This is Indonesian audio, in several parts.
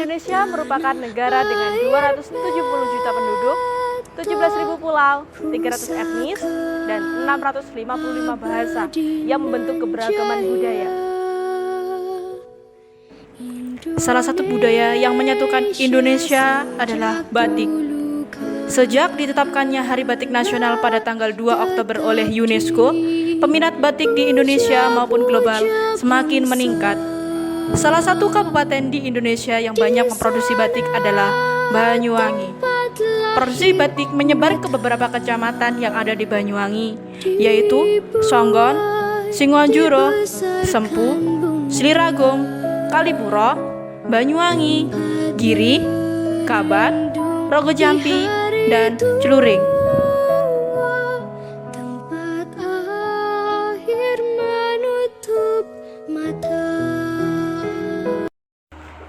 Indonesia merupakan negara dengan 270 juta penduduk, 17.000 pulau, 300 etnis, dan 655 bahasa yang membentuk keberagaman budaya. Salah satu budaya yang menyatukan Indonesia adalah batik. Sejak ditetapkannya Hari Batik Nasional pada tanggal 2 Oktober oleh UNESCO, peminat batik di Indonesia maupun global semakin meningkat. Salah satu kabupaten di Indonesia yang banyak memproduksi batik adalah Banyuwangi. Produksi batik menyebar ke beberapa kecamatan yang ada di Banyuwangi, yaitu Songgon, Singoanjuro, Sempu, Sliragung, Kalipuro, Banyuwangi, Giri, Kabat, Rogojampi, dan Celuring. Tempat akhir menutup mata.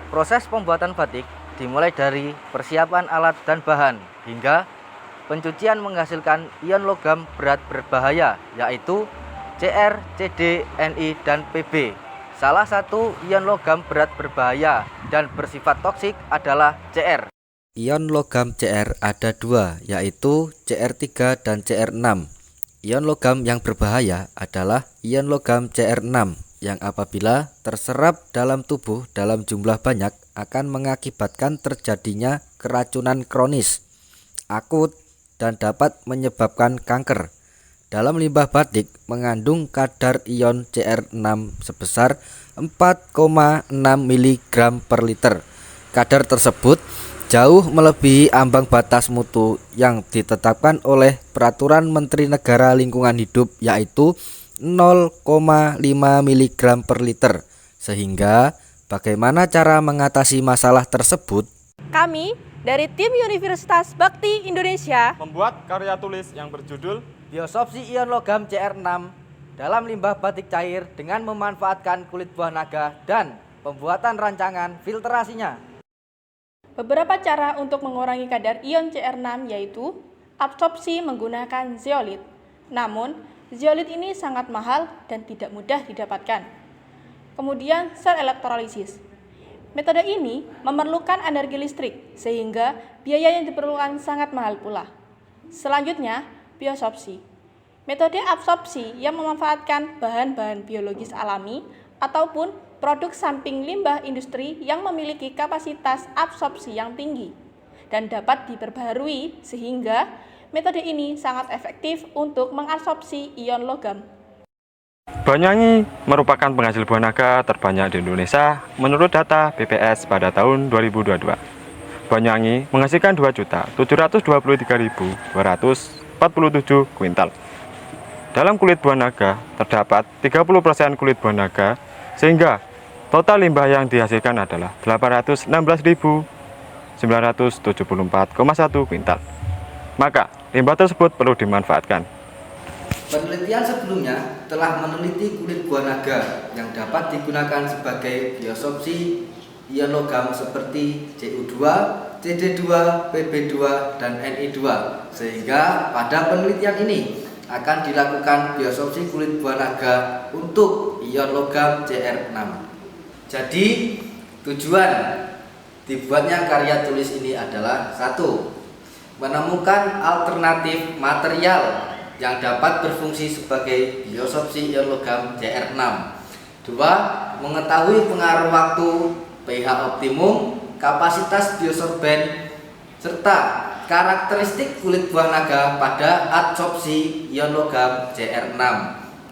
Proses pembuatan batik dimulai dari persiapan alat dan bahan hingga pencucian menghasilkan ion logam berat berbahaya, yaitu Cr, Cd, Ni, dan Pb. Salah satu ion logam berat berbahaya dan bersifat toksik adalah Cr. Ion logam Cr ada dua, yaitu Cr3 dan Cr6. Ion logam yang berbahaya adalah ion logam Cr6 yang apabila terserap dalam tubuh dalam jumlah banyak akan mengakibatkan terjadinya keracunan kronis, akut, dan dapat menyebabkan kanker. Dalam limbah batik mengandung kadar ion Cr6 sebesar 4,6 mg per liter. Kadar tersebut jauh melebihi ambang batas mutu yang ditetapkan oleh Peraturan Menteri Negara Lingkungan Hidup, yaitu 0,5 mg per liter. Sehingga bagaimana cara mengatasi masalah tersebut? Kami dari tim Universitas Bakti Indonesia membuat karya tulis yang berjudul Biosopsi ion logam Cr6 dalam limbah batik cair dengan memanfaatkan kulit buah naga dan pembuatan rancangan filterasinya. Beberapa cara untuk mengurangi kadar ion Cr6 yaitu absorpsi menggunakan zeolit. Namun, zeolit ini sangat mahal dan tidak mudah didapatkan. Kemudian, sel elektrolisis. Metode ini memerlukan energi listrik sehingga biaya yang diperlukan sangat mahal pula. Selanjutnya, biosopsi. Metode absorpsi yang memanfaatkan bahan-bahan biologis alami ataupun produk samping limbah industri yang memiliki kapasitas absorpsi yang tinggi dan dapat diperbaharui sehingga metode ini sangat efektif untuk mengabsorpsi ion logam. Banyuwangi merupakan penghasil buah naga terbanyak di Indonesia menurut data BPS pada tahun 2022. Banyuwangi menghasilkan 2.723.247 kuintal. Dalam kulit buah naga terdapat 30% kulit buah naga, sehingga total limbah yang dihasilkan adalah 816.974,1 kuintal. Maka, limbah tersebut perlu dimanfaatkan. Penelitian sebelumnya telah meneliti kulit buah naga yang dapat digunakan sebagai biosopsi ion logam seperti Cu2, Cd2, Pb2, dan Ni2. Sehingga pada penelitian ini akan dilakukan biosopsi kulit buah naga untuk ion logam Cr6. Jadi, tujuan dibuatnya karya tulis ini adalah 1. Menemukan alternatif material yang dapat berfungsi sebagai biosopsi ion logam Cr6. 2. Mengetahui pengaruh waktu, pH optimum, kapasitas biosorben, serta karakteristik kulit buah naga pada adsorpsi ion logam Cr6.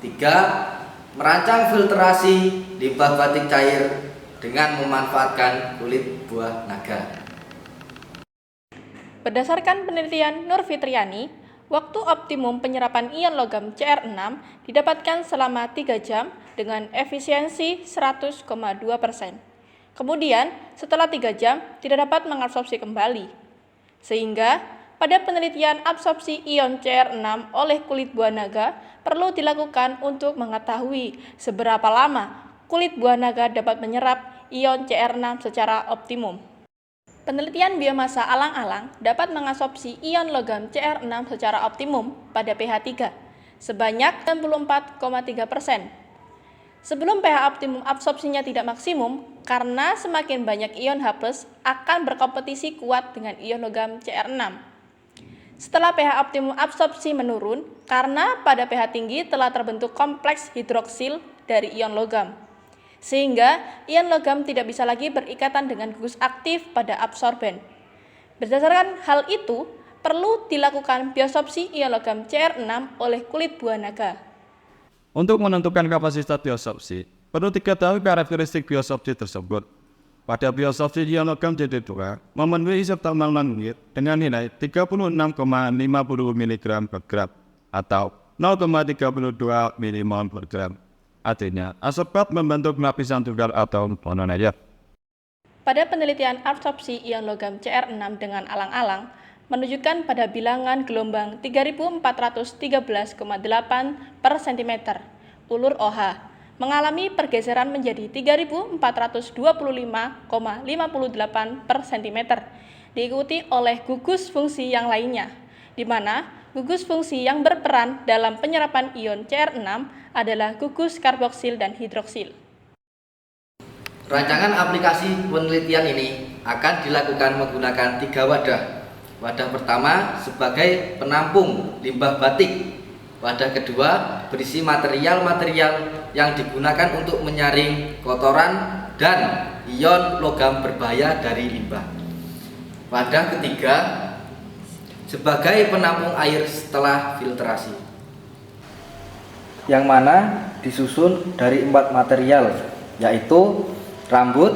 3. Merancang filterasi limbah batik cair dengan memanfaatkan kulit buah naga. Berdasarkan penelitian Nur Fitriani, waktu optimum penyerapan ion logam Cr6 didapatkan selama 3 jam dengan efisiensi 100,2%. Kemudian, setelah 3 jam tidak dapat mengabsorpsi kembali. Sehingga, pada penelitian absorpsi ion Cr6 oleh kulit buah naga perlu dilakukan untuk mengetahui seberapa lama kulit buah naga dapat menyerap ion Cr6 secara optimum. Penelitian biomasa alang-alang dapat mengabsorpsi ion logam Cr6 secara optimum pada pH 3 sebanyak 94,3%. Sebelum pH optimum absorpsinya tidak maksimum, karena semakin banyak ion H+ akan berkompetisi kuat dengan ion logam Cr6. Setelah pH optimum absorpsi menurun, karena pada pH tinggi telah terbentuk kompleks hidroksil dari ion logam, sehingga ion logam tidak bisa lagi berikatan dengan gugus aktif pada absorben. Berdasarkan hal itu, perlu dilakukan biopsi ion logam Cr6 oleh kulit buah naga. Untuk menentukan kapasitas biopsi, perlu diketahui karakteristik biopsi tersebut. Pada biopsi ion logam Cd2 memenuhi isothermal non-unit dengan nilai 36,50 mg per gram atau 0,32 mmol per gram. Artinya, asopat membentuk lapisan tunggal atau mononayer. Pada penelitian absorpsi ion logam Cr6 dengan alang-alang, menunjukkan pada bilangan gelombang 3413,8 per cm, ulur OH, mengalami pergeseran menjadi 3425,58 per cm, diikuti oleh gugus fungsi yang lainnya, di mana gugus fungsi yang berperan dalam penyerapan ion Cr6 adalah gugus karboksil dan hidroksil. Rancangan aplikasi penelitian ini akan dilakukan menggunakan 3 wadah. Wadah pertama sebagai penampung limbah batik. Wadah kedua berisi material-material yang digunakan untuk menyaring kotoran dan ion logam berbahaya dari limbah. Wadah ketiga sebagai penampung air setelah filtrasi, yang mana disusun dari 4 material, yaitu rambut,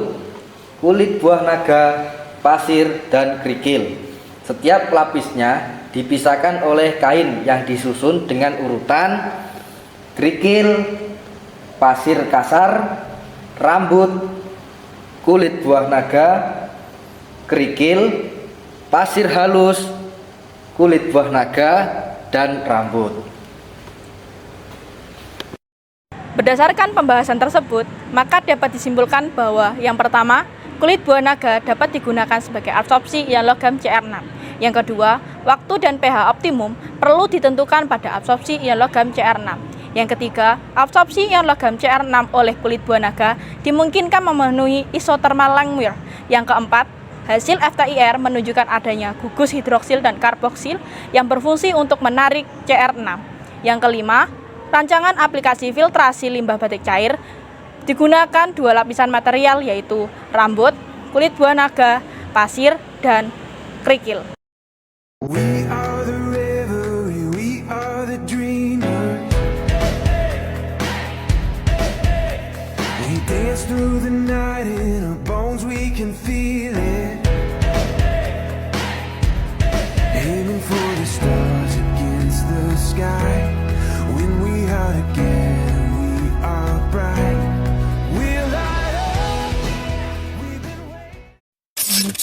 kulit buah naga, pasir, dan kerikil. Setiap lapisnya dipisahkan oleh kain yang disusun dengan urutan kerikil, pasir kasar, rambut, kulit buah naga, kerikil, pasir halus, kulit buah naga, dan rambut. Berdasarkan pembahasan tersebut, maka dapat disimpulkan bahwa yang pertama, kulit buah naga dapat digunakan sebagai absorpsi ion logam Cr6. Yang kedua, waktu dan pH optimum perlu ditentukan pada absorpsi ion logam Cr6. Yang ketiga, absorpsi ion logam Cr6 oleh kulit buah naga dimungkinkan memenuhi isothermal Langmuir. Yang keempat, hasil FTIR menunjukkan adanya gugus hidroksil dan karboksil yang berfungsi untuk menarik Cr6. Yang kelima, rancangan aplikasi filtrasi limbah batik cair digunakan 2 lapisan material, yaitu rambut, kulit buah naga, pasir, dan kerikil. We are the revelry, we are the dreamers. We dance through the night in our bones, we can feel it. Aiming for the stars against the sky. When we are together, we are bright. We'll light up. We've been waiting.